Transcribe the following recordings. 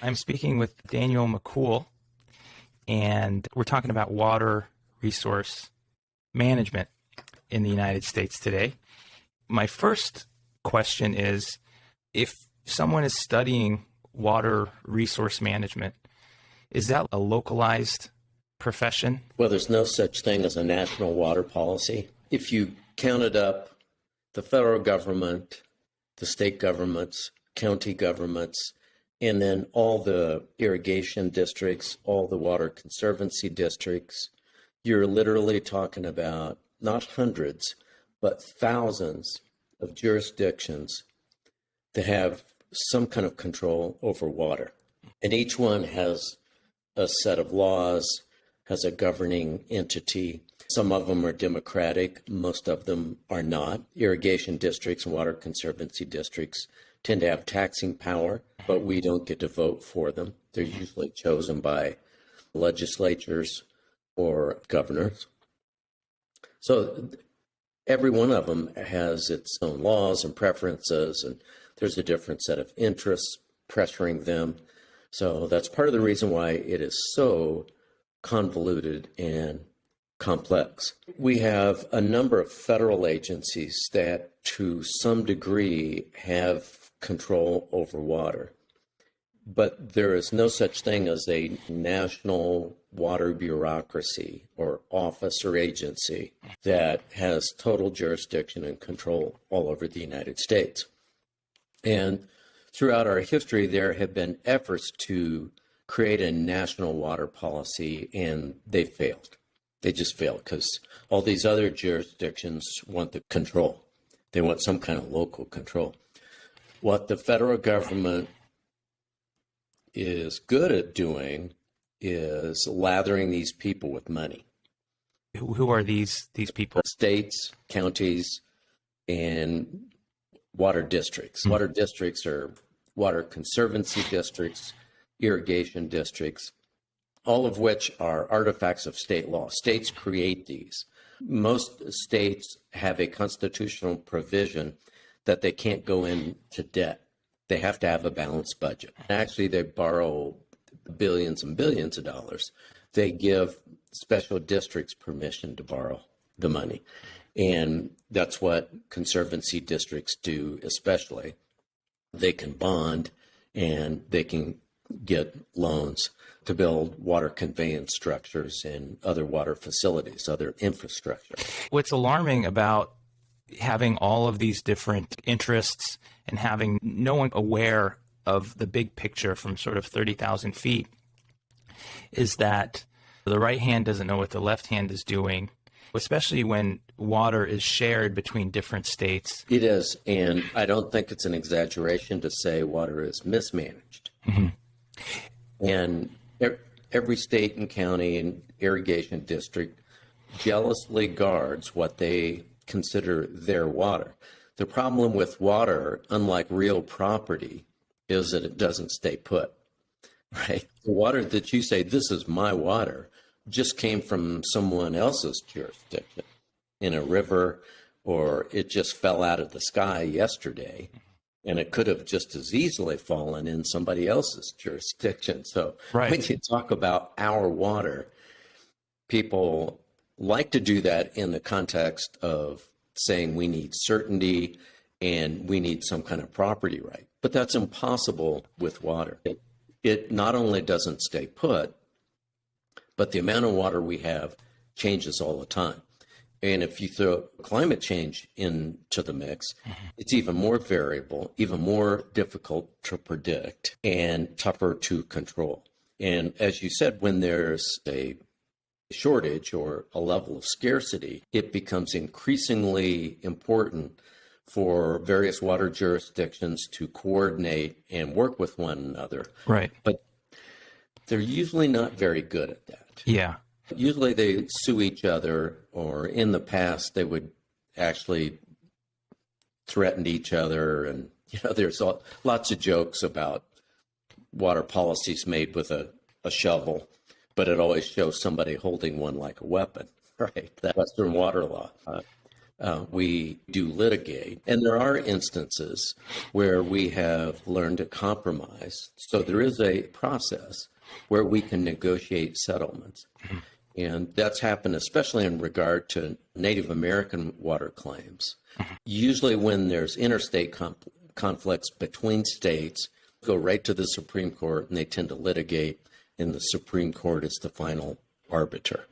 I'm speaking with Daniel McCool, and we're talking about water resource management in the United States today. My first question is, if someone is studying water resource management, is that a localized profession? Well, there's no such thing as a national water policy. If you counted up the federal government, the state governments, county governments, and then all the irrigation districts, all the water conservancy districts, you're literally talking about not hundreds, but thousands of jurisdictions that have some kind of control over water. And each one has a set of laws, has a governing entity. Some of them are democratic, most of them are not. Irrigation districts and water conservancy districts tend to have taxing power, but we don't get to vote for them. They're usually chosen by legislatures or governors. So every one of them has its own laws and preferences, and there's a different set of interests pressuring them. So that's part of the reason why it is so convoluted and complex. We have a number of federal agencies that to some degree have control over water, but there is no such thing as a national water bureaucracy or office or agency that has total jurisdiction and control all over the United States. And throughout our history, there have been efforts to create a national water policy, and they failed. They just failed because all these other jurisdictions want the control. They want some kind of local control. What the federal government is good at doing is lathering these people with money. Who are these people? States, counties, and water districts. Mm-hmm. Water districts are water conservancy districts, irrigation districts, all of which are artifacts of state law. States create these. Most states have a constitutional provision that they can't go into debt. They have to have a balanced budget. Actually, they borrow billions and billions of dollars. They give special districts permission to borrow the money. And that's what conservancy districts do, especially. They can bond and they can get loans to build water conveyance structures and other water facilities, other infrastructure. What's alarming about having all of these different interests and having no one aware of the big picture from sort of 30,000 feet is that the right hand doesn't know what the left hand is doing, especially when water is shared between different states. It is, and I don't think it's an exaggeration to say water is mismanaged. Mm-hmm. And every state and county and irrigation district jealously guards what they consider their water. The problem with water, unlike real property, is that it doesn't stay put, right? The water that you say, this is my water, just came from someone else's jurisdiction in a river, or it just fell out of the sky yesterday, and it could have just as easily fallen in somebody else's jurisdiction. So right. When you talk about our water, people like to do that in the context of saying we need certainty and we need some kind of property right. But that's impossible with water. It not only doesn't stay put, but the amount of water we have changes all the time. And if you throw climate change into the mix, it's even more variable, even more difficult to predict and tougher to control. And as you said, when there's a shortage or a level of scarcity, it becomes increasingly important for various water jurisdictions to coordinate and work with one another. Right. But they're usually not very good at that. Yeah. Usually they sue each other, or in the past they would actually threaten each other. And, there's lots of jokes about water policies made with a shovel, but it always shows somebody holding one like a weapon, right? That Western water law. we do litigate. And there are instances where we have learned to compromise. So there is a process where we can negotiate settlements. And that's happened especially in regard to Native American water claims. Usually when there's interstate conflicts between states, go right to the Supreme Court and they tend to litigate, and the Supreme Court is the final arbiter.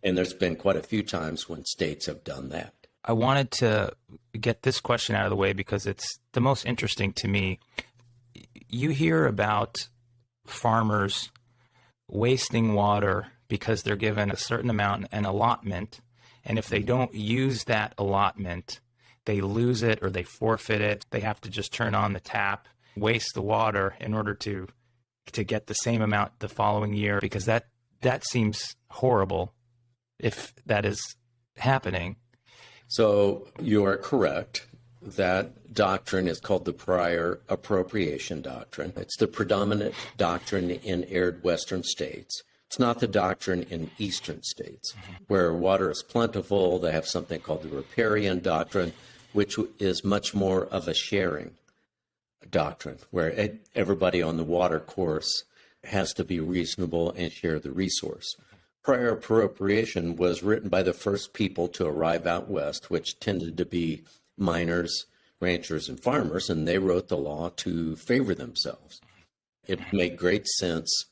And there's been quite a few times when states have done that. I wanted to get this question out of the way because it's the most interesting to me. You hear about farmers wasting water because they're given a certain amount, an allotment, and if they don't use that allotment, they lose it or they forfeit it. They have to just turn on the tap, waste the water in order to get the same amount the following year, because that seems horrible if that is happening. So you are correct. That doctrine is called the prior appropriation doctrine. It's the predominant doctrine in arid western states. It's not the doctrine in eastern states, where water is plentiful. They have something called the riparian doctrine, which is much more of a sharing doctrine, where everybody on the water course has to be reasonable and share the resource. Prior appropriation was written by the first people to arrive out west, which tended to be miners, ranchers, and farmers, and they wrote the law to favor themselves. It made great sense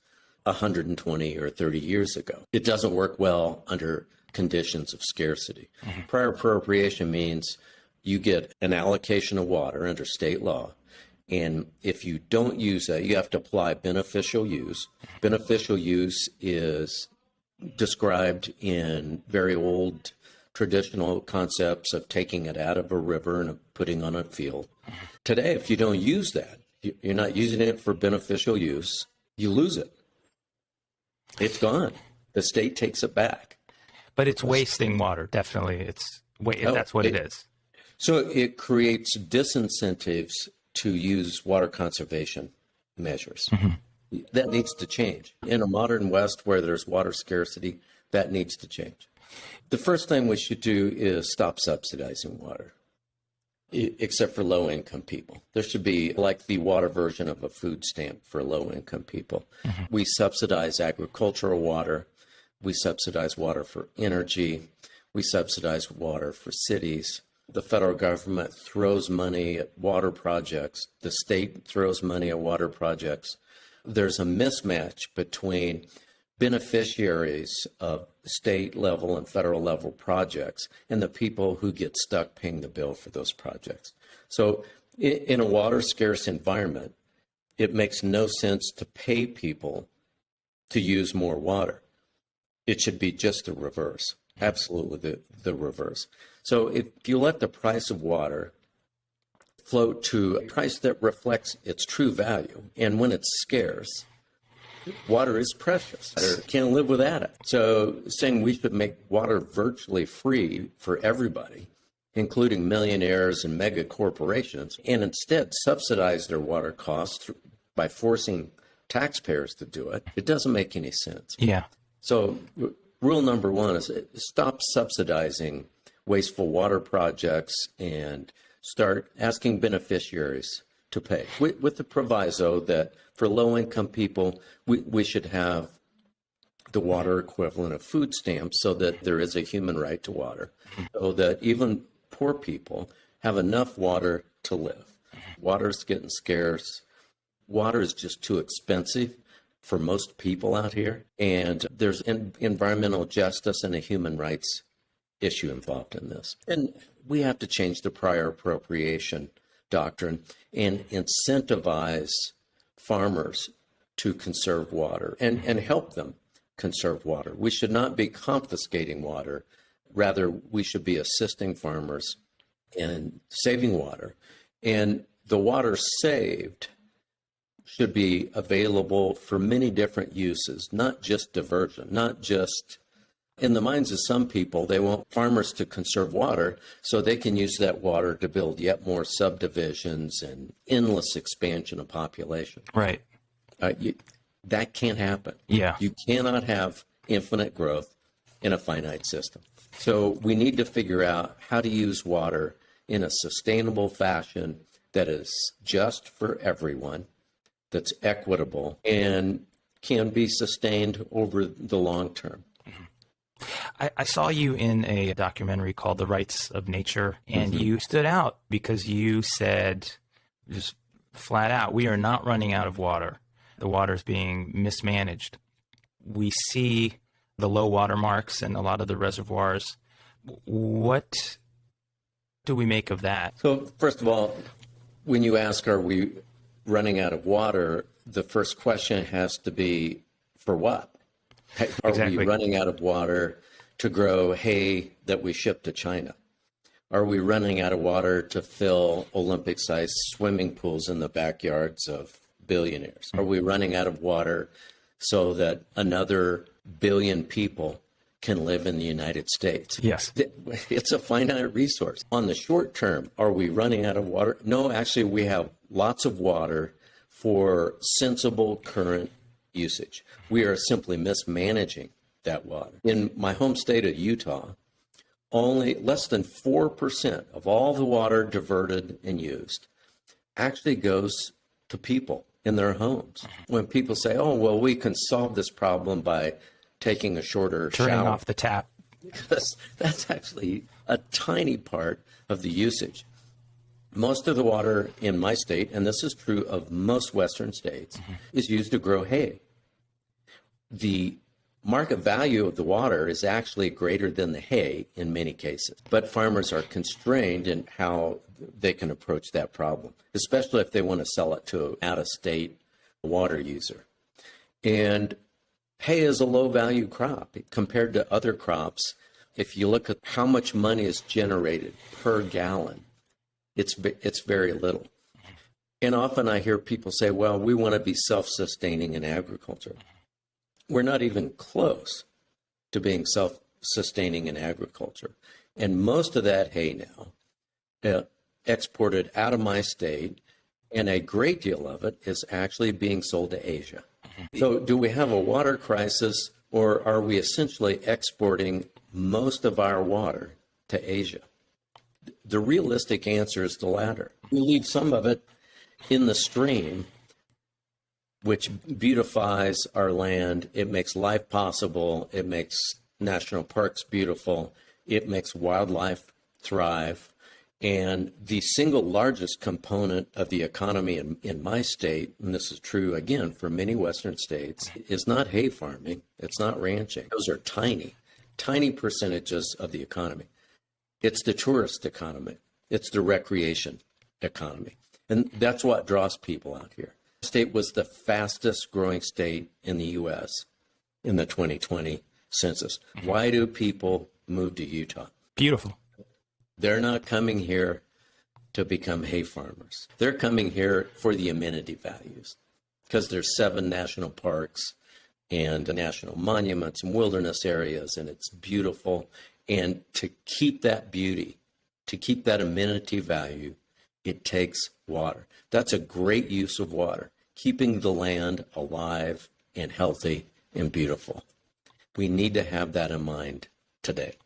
120 or 30 years ago. It doesn't work well under conditions of scarcity. Prior appropriation means you get an allocation of water under state law, and if you don't use that, you have to apply beneficial use. Beneficial use is described in very old traditional concepts of taking it out of a river and putting on a field. Today, if you don't use that, you're not using it for beneficial use, you lose it. It's gone. The state takes it back. But it's wasting water, definitely. That's what it is. So it creates disincentives to use water conservation measures. That needs to change. In a modern West where there's water scarcity, that needs to change. The first thing we should do is stop subsidizing water, except for low-income people. There should be like the water version of a food stamp for low-income people. We subsidize agricultural water. We subsidize water for energy. We subsidize water for cities. The federal government throws money at water projects. The state throws money at water projects. There's a mismatch between beneficiaries of state level and federal level projects and the people who get stuck paying the bill for those projects. So in a water scarce environment, it makes no sense to pay people to use more water. It should be just the reverse, absolutely the reverse. So if you let the price of water float to a price that reflects its true value, and when it's scarce, water is precious. You can't live without it. So saying we should make water virtually free for everybody, including millionaires and mega corporations, and instead subsidize their water costs by forcing taxpayers to do it, it doesn't make any sense. Yeah. So rule number one is stop subsidizing wasteful water projects and start asking beneficiaries to pay, with the proviso that for low-income people, we should have the water equivalent of food stamps so that there is a human right to water, so that even poor people have enough water to live. Water's getting scarce. Water is just too expensive for most people out here, and there's environmental justice and a human rights issue involved in this. And we have to change the prior appropriation doctrine and incentivize farmers to conserve water and help them conserve water. We should not be confiscating water. Rather, we should be assisting farmers in saving water. And the water saved should be available for many different uses, not just diversion, not just in the minds of some people, they want farmers to conserve water so they can use that water to build yet more subdivisions and endless expansion of population. Right. That can't happen. Yeah. You cannot have infinite growth in a finite system. So we need to figure out how to use water in a sustainable fashion that is just for everyone, that's equitable, and can be sustained over the long term. I saw you in a documentary called The Rights of Nature, and you stood out because you said just flat out, we are not running out of water. The water is being mismanaged. We see the low water marks in a lot of the reservoirs. What do we make of that? So first of all, when you ask, are we running out of water, the first question has to be, for what? Are Exactly. we running out of water to grow hay that we ship to China? Are we running out of water to fill Olympic-sized swimming pools in the backyards of billionaires? Are we running out of water so that another billion people can live in the United States? Yes. It's a finite resource. On the short term, are we running out of water? No, actually, we have lots of water for sensible current usage. We are simply mismanaging that water. In my home state of Utah, only less than 4% of all the water diverted and used actually goes to people in their homes. When people say, oh, well, we can solve this problem by taking a shorter Turning shower. off the tap. Because that's actually a tiny part of the usage. Most of the water in my state, and this is true of most Western states, is used to grow hay. The market value of the water is actually greater than the hay in many cases, but farmers are constrained in how they can approach that problem, especially if they want to sell it to an out-of-state water user. And hay is a low-value crop compared to other crops. If you look at how much money is generated per gallon, it's very little. And often I hear people say, well, we want to be self-sustaining in agriculture. We're not even close to being self-sustaining in agriculture. And most of that hay now exported out of my state, and a great deal of it is actually being sold to Asia. So do we have a water crisis, or are we essentially exporting most of our water to Asia? The realistic answer is the latter. We leave some of it in the stream, which beautifies our land. It makes life possible. It makes national parks beautiful. It makes wildlife thrive. And the single largest component of the economy in my state, and this is true again for many Western states, is not hay farming. It's not ranching. Those are tiny percentages of the economy. It's the tourist economy. It's the recreation economy. And that's what draws people out here. The state was the fastest growing state in the U.S. in the 2020 census. Why do people move to Utah? Beautiful. They're not coming here to become hay farmers. They're coming here for the amenity values, because there's 7 national parks and national monuments and wilderness areas, and it's beautiful. And to keep that beauty, to keep that amenity value, it takes water. That's a great use of water, keeping the land alive and healthy and beautiful. We need to have that in mind today.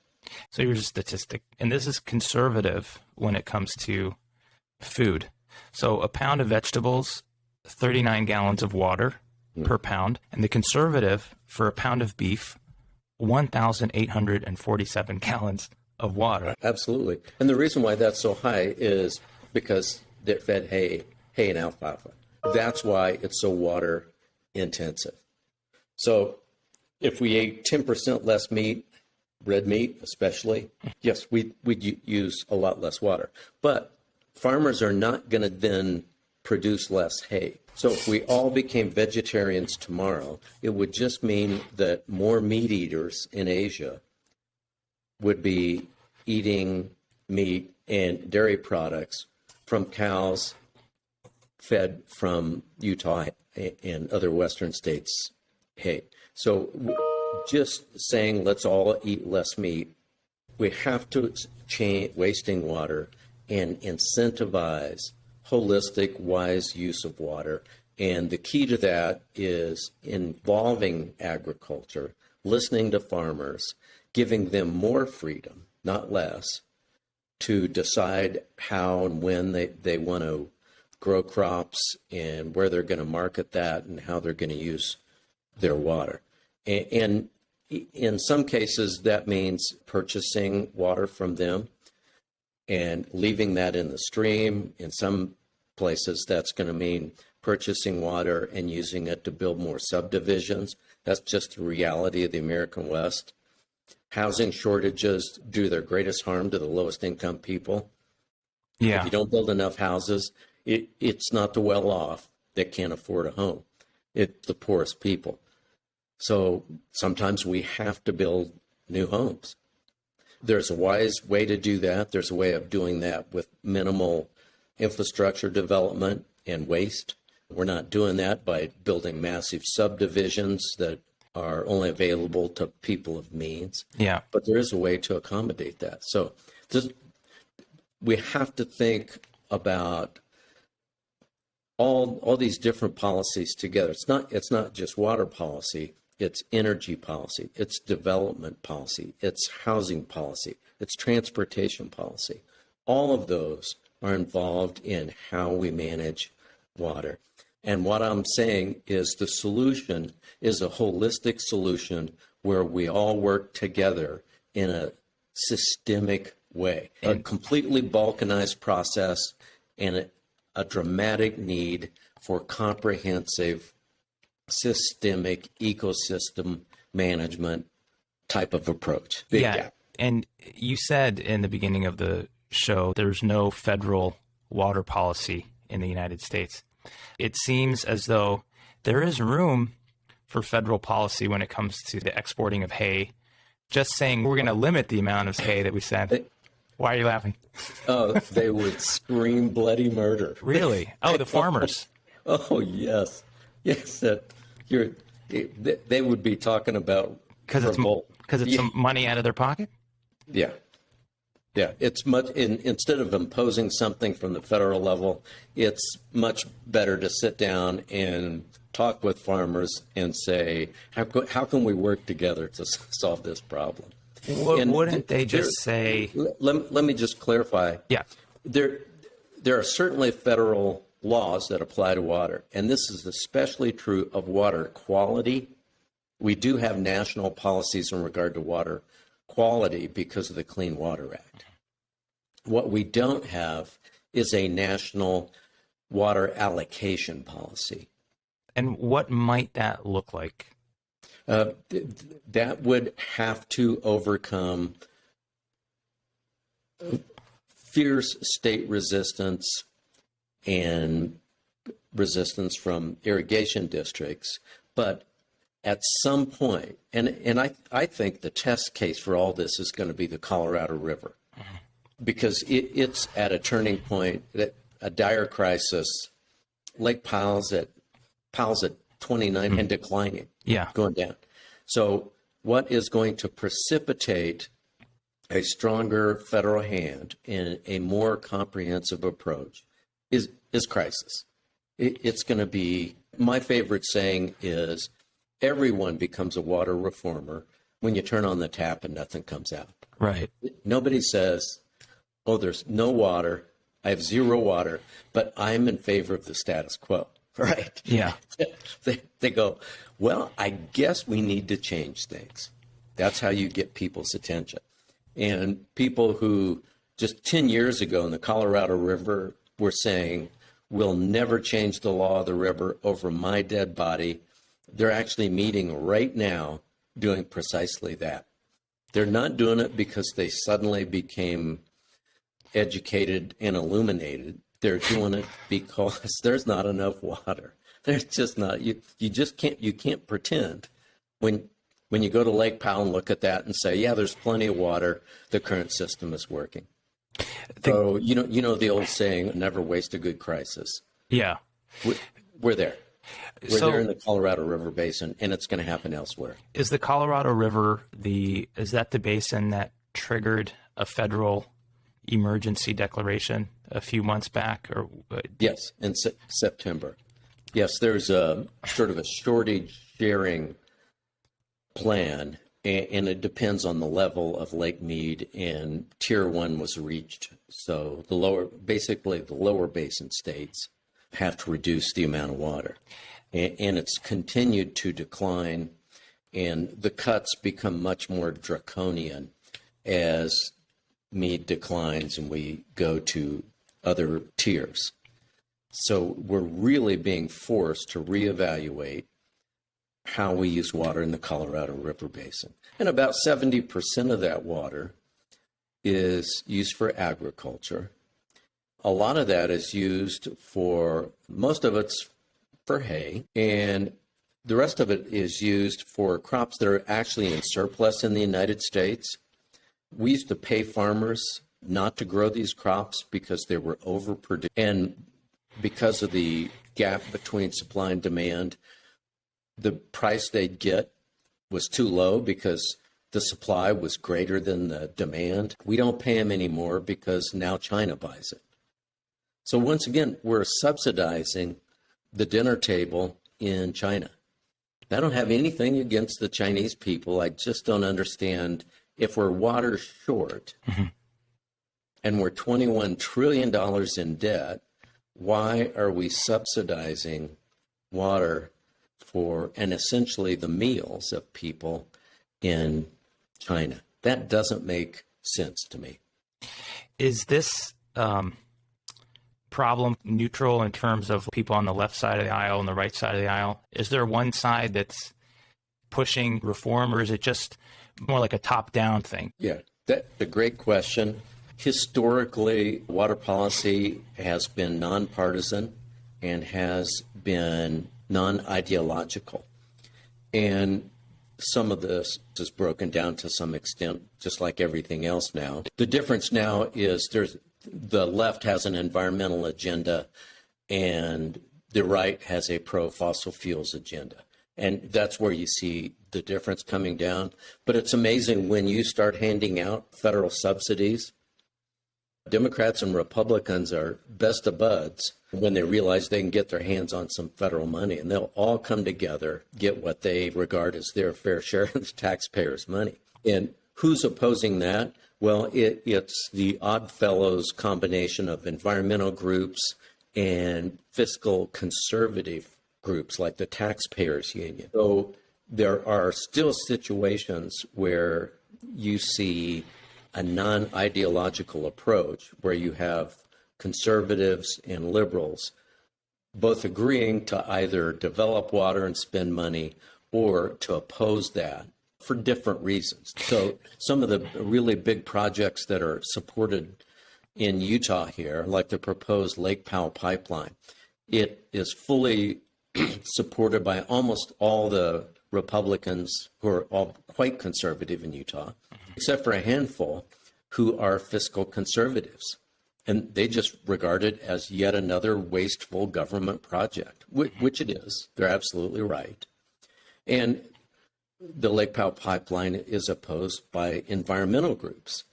So here's a statistic, and this is conservative when it comes to food. So a pound of vegetables, 39 gallons of water per pound, and the conservative for a pound of beef, 1,847 gallons of water. Absolutely. And the reason why that's so high is because they're fed hay and alfalfa. That's why it's so water intensive. So if we ate 10% less meat, red meat especially, yes, we'd use a lot less water. But farmers are not going to then produce less hay. So if we all became vegetarians tomorrow, it would just mean that more meat eaters in Asia would be eating meat and dairy products from cows fed from Utah and other Western states hay. So just saying let's all eat less meat, we have to change wasting water and incentivize holistic, wise use of water. And the key to that is involving agriculture, listening to farmers, giving them more freedom, not less, to decide how and when they want to grow crops and where they're going to market that and how they're going to use their water. And in some cases, that means purchasing water from them and leaving that in the stream. In some places, that's going to mean purchasing water and using it to build more subdivisions. That's just the reality of the American West. Housing shortages do their greatest harm to the lowest income people. Yeah. If you don't build enough houses, it's not the well-off that can't afford a home. It's the poorest people. So sometimes we have to build new homes. There's a wise way to do that. There's a way of doing that with minimal infrastructure development and waste. We're not doing that by building massive subdivisions that are only available to people of means. Yeah. But there is a way to accommodate that. So we have to think about all these different policies together. It's not just water policy. It's energy policy, it's development policy, it's housing policy, it's transportation policy. All of those are involved in how we manage water. And what I'm saying is the solution is a holistic solution where we all work together in a systemic way. A completely balkanized process and a dramatic need for comprehensive systemic ecosystem management type of approach. Big gap. And you said in the beginning of the show, there's no federal water policy in the United States. It seems as though there is room for federal policy when it comes to the exporting of hay. Just saying we're going to limit the amount of hay that we send. Why are you laughing? Oh, they would scream bloody murder. Really? Oh, the farmers. Oh, yes. Yes, they would be talking about revolt. Because it's some money out of their pocket? Yeah. Yeah, it's much instead of imposing something from the federal level, it's much better to sit down and talk with farmers and say, how can we work together to solve this problem? Wouldn't they just say? Let me just clarify. Yeah, there are certainly federal laws that apply to water, and this is especially true of water quality. We do have national policies in regard to water quality because of the Clean Water Act. What we don't have is a national water allocation policy. And what might that look like? That would have to overcome fierce state resistance and resistance from irrigation districts. But at some point, and I think the test case for all this is going to be the Colorado River, because it's at a turning point, a dire crisis. Lake Powell's at 29 and declining, going down. So what is going to precipitate a stronger federal hand in a more comprehensive approach is crisis. It's going to be, my favorite saying is, everyone becomes a water reformer when you turn on the tap and nothing comes out. Right. Nobody says, oh, there's no water, I have zero water, but I'm in favor of the status quo. Right. Yeah. They go, well, I guess we need to change things. That's how you get people's attention. And people who just 10 years ago in the Colorado River were saying, we'll never change the law of the river over my dead body. They're actually meeting right now doing precisely that. They're not doing it because they suddenly became educated and illuminated. They're doing it because there's not enough water. There's just not. You can't pretend when you go to Lake Powell and look at that and say, yeah, there's plenty of water. The current system is working. So you know the old saying, never waste a good crisis. Yeah, we're there. We're there in the Colorado River Basin, and it's going to happen elsewhere. Is the Colorado River is that the basin that triggered a federal emergency declaration a few months back? Or yes, in September. Yes, there's a sort of a shortage sharing plan and it depends on the level of Lake Mead, and Tier 1 was reached. So basically the lower basin states have to reduce the amount of water. And it's continued to decline, and the cuts become much more draconian as Mead declines and we go to other tiers. So we're really being forced to reevaluate how we use water in the Colorado River Basin. And about 70% of that water is used for agriculture. A lot of that is used most of it's for hay, and the rest of it is used for crops that are actually in surplus in the United States. We used to pay farmers not to grow these crops because they were overproduced. And because of the gap between supply and demand, the price they'd get was too low because the supply was greater than the demand. We don't pay them anymore because now China buys it. So once again, we're subsidizing the dinner table in China. I don't have anything against the Chinese people. I just don't understand, if we're water short and we're $21 trillion in debt, why are we subsidizing water and essentially the meals of people in China? That doesn't make sense to me. Is this problem neutral in terms of people on the left side of the aisle and the right side of the aisle? Is there one side that's pushing reform, or is it just more like a top-down thing? Yeah, that's a great question. Historically, water policy has been nonpartisan and has been non-ideological. And some of this is broken down to some extent, just like everything else now. The difference now is the left has an environmental agenda and the right has a pro-fossil fuels agenda. And that's where you see the difference coming down. But it's amazing when you start handing out federal subsidies, Democrats and Republicans are best of buds when they realize they can get their hands on some federal money, and they'll all come together, get what they regard as their fair share of the taxpayers' money. And who's opposing that? Well, it's the odd fellows combination of environmental groups and fiscal conservative groups like the Taxpayers Union. So there are still situations where you see a non-ideological approach where you have conservatives and liberals both agreeing to either develop water and spend money or to oppose that for different reasons. So some of the really big projects that are supported in Utah here, like the proposed Lake Powell pipeline, it is fully supported by almost all the Republicans who are all quite conservative in Utah, except for a handful who are fiscal conservatives. And they just regard it as yet another wasteful government project, which it is. They're absolutely right. And the Lake Powell pipeline is opposed by environmental groups.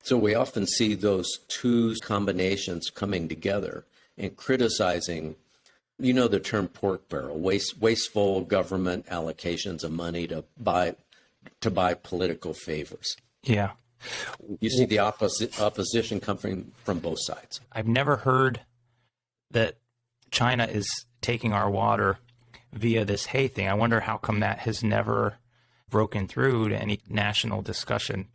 So we often see those two combinations coming together and criticizing, the term pork barrel, wasteful government allocations of money to buy political favors. Yeah. You see the opposition coming from both sides. I've never heard that China is taking our water via this hay thing. I wonder how come that has never broken through to any national discussion.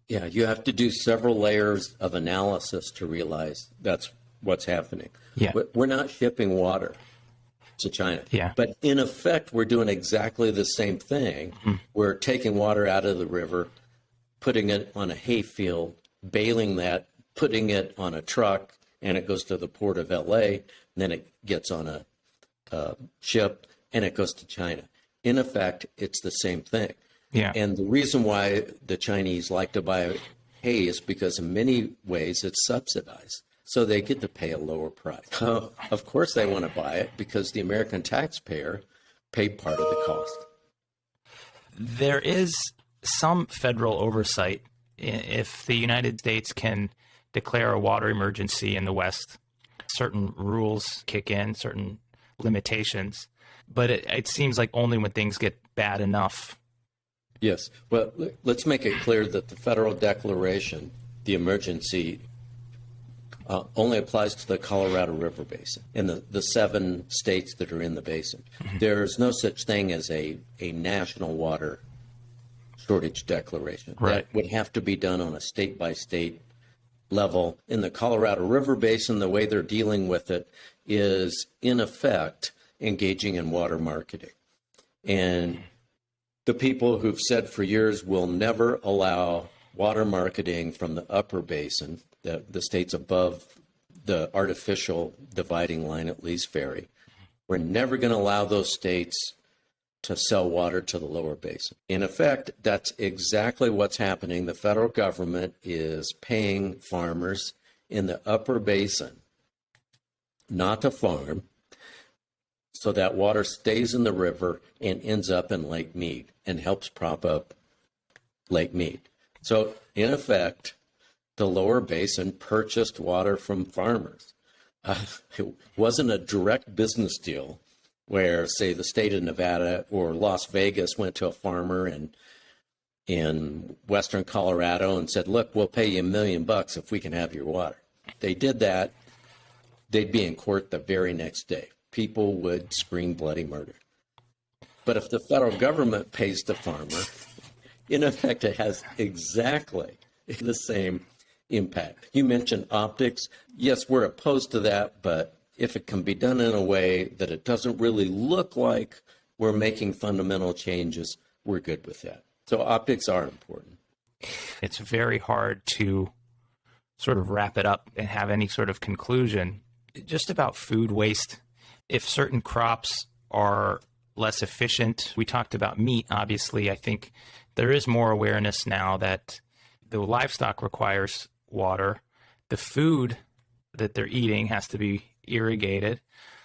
Yeah, you have to do several layers of analysis to realize that's what's happening. Yeah. We're not shipping water to China. Yeah. But in effect, we're doing exactly the same thing. We're taking water out of the river, putting it on a hay field, baling that, putting it on a truck, and it goes to the port of LA, and then it gets on a ship, and it goes to China. In effect, it's the same thing. Yeah. And the reason why the Chinese like to buy hay is because in many ways it's subsidized. So they get to pay a lower price. Of course they want to buy it because the American taxpayer paid part of the cost. There is some federal oversight. If the United States can declare a water emergency in the West, certain rules kick in, certain limitations. But it seems like only when things get bad enough Yes. Well, let's make it clear that the federal declaration, the emergency, only applies to the Colorado River Basin and the 7 states that are in the basin. There's no such thing as a national water shortage declaration. Right. That would have to be done on a state-by-state level. In the Colorado River Basin, the way they're dealing with it is, in effect, engaging in water marketing. And the people who've said for years we'll never allow water marketing from the upper basin, the states above the artificial dividing line at Lee's Ferry. We're never going to allow those states to sell water to the lower basin. In effect, that's exactly what's happening. The federal government is paying farmers in the upper basin not to farm, so that water stays in the river and ends up in Lake Mead and helps prop up Lake Mead. So, in effect, the lower basin purchased water from farmers. It wasn't a direct business deal where, say, the state of Nevada or Las Vegas went to a farmer in western Colorado and said, look, we'll pay you $1 million if we can have your water. If they did that, they'd be in court the very next day. People would scream bloody murder. But if the federal government pays the farmer, in effect, it has exactly the same impact. You mentioned optics. Yes, we're opposed to that, but if it can be done in a way that it doesn't really look like we're making fundamental changes, we're good with that. So optics are important. It's very hard to sort of wrap it up and have any sort of conclusion. Just about food waste. If certain crops are less efficient, we talked about meat, obviously. I think there is more awareness now that the livestock requires water. The food that they're eating has to be irrigated.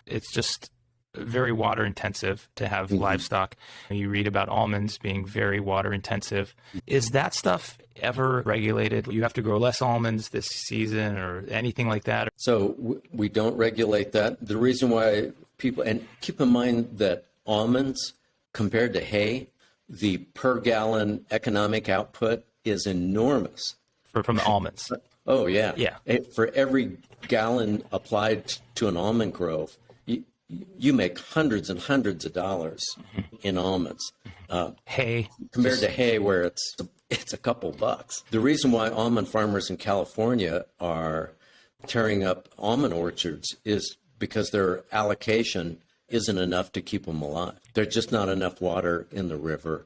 It's just very water intensive to have livestock. You read about almonds being very water intensive. Is that stuff ever regulated? You have to grow less almonds this season or anything like that? So we don't regulate that. The reason why people, and keep in mind that almonds compared to hay, the per gallon economic output is enormous. From the almonds. Oh, yeah. Yeah. For every gallon applied to an almond grove, you make hundreds and hundreds of dollars in almonds. Hay. Compared to hay, where it's a couple bucks. The reason why almond farmers in California are tearing up almond orchards is because their allocation isn't enough to keep them alive. There's just not enough water in the river.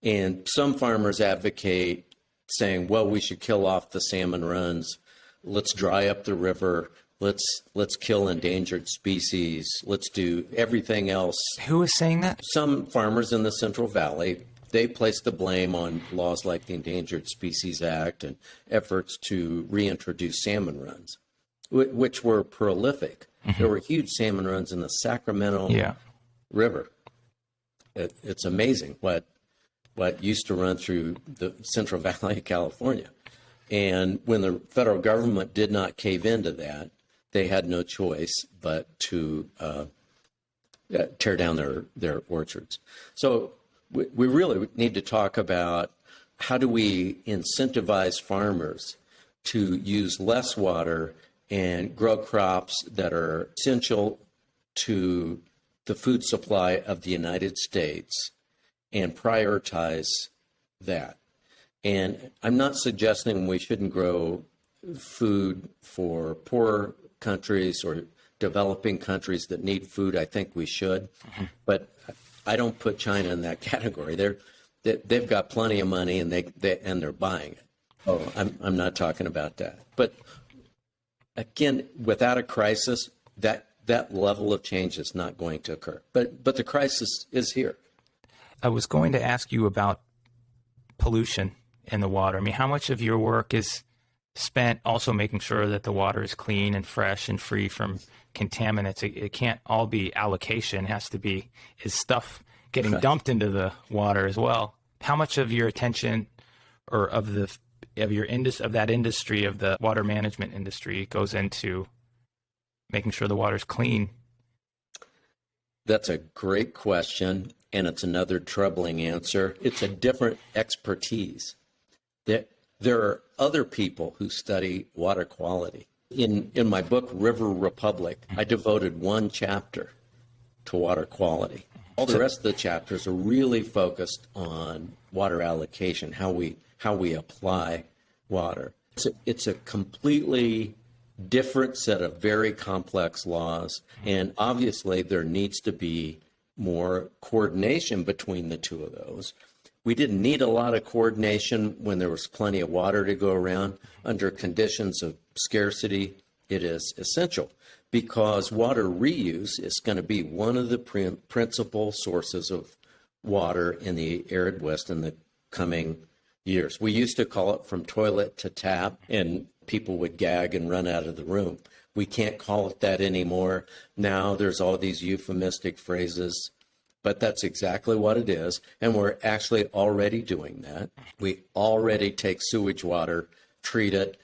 And some farmers advocate saying, well, we should kill off the salmon runs. Let's dry up the river. Let's kill endangered species. Let's do everything else. Who is saying that? Some farmers in the Central Valley, they place the blame on laws like the Endangered Species Act and efforts to reintroduce salmon runs, which were prolific. There were huge salmon runs in the Sacramento River. It's amazing what used to run through the Central Valley of California. And when the federal government did not cave into that, they had no choice but to tear down their orchards. So we really need to talk about how do we incentivize farmers to use less water and grow crops that are essential to the food supply of the United States and prioritize that. And I'm not suggesting we shouldn't grow food for poor countries or developing countries that need food. I think we should, but I don't put China in that category. They've got plenty of money and they're buying it. Oh, I'm not talking about that. But again, without a crisis, that level of change is not going to occur. But the crisis is here. I was going to ask you about pollution in the water. I mean, how much of your work is spent also making sure that the water is clean and fresh and free from contaminants? It can't all be allocation. It has to be, is stuff getting dumped into the water as well? How much of your attention or of that industry, of the water management industry, goes into making sure the water's clean? That's a great question. and it's another troubling answer. It's a different expertise. There are other people who study water quality. In my book, River Republic, I devoted one chapter to water quality. All the rest of the chapters are really focused on water allocation, how we apply water. It's a completely different set of very complex laws, and obviously there needs to be more coordination between the two of those. We didn't need a lot of coordination when there was plenty of water to go around. Under conditions of scarcity, it is essential because water reuse is going to be one of the principal sources of water in the arid West in the coming years. We used to call it from toilet to tap, and people would gag and run out of the room. We can't call it that anymore. Now there's all these euphemistic phrases, but that's exactly what it is. And we're actually already doing that. We already take sewage water, treat it,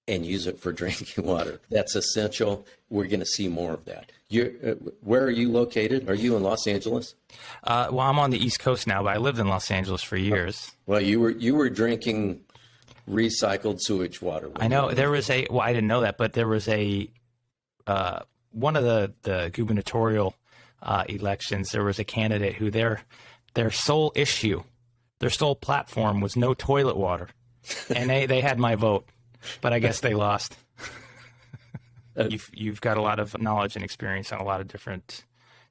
and use it for drinking water. That's essential. We're going to see more of that. Where are you located? Are you in Los Angeles? Well, I'm on the East Coast now, but I lived in Los Angeles for years. Well, you were drinking recycled sewage water. I know there was I didn't know that, but there was one of the gubernatorial elections, there was a candidate who their sole issue, their sole platform was no toilet water. And they had my vote, but I guess they lost. You've got a lot of knowledge and experience on a lot of different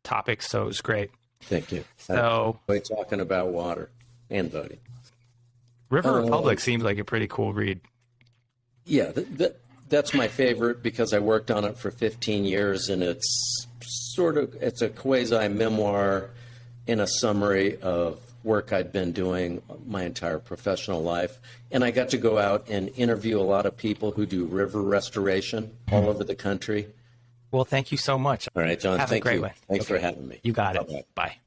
topics, so it was great. Thank you. So we're talking about water and voting. River Republic seems like a pretty cool read. Yeah, that's my favorite because I worked on it for 15 years, and it's a quasi memoir in a summary of work I'd been doing my entire professional life. And I got to go out and interview a lot of people who do river restoration all over the country. Well, thank you so much. All right, John, Have thank a great you. one. Thanks for having me. You got it. Bye-bye. Bye.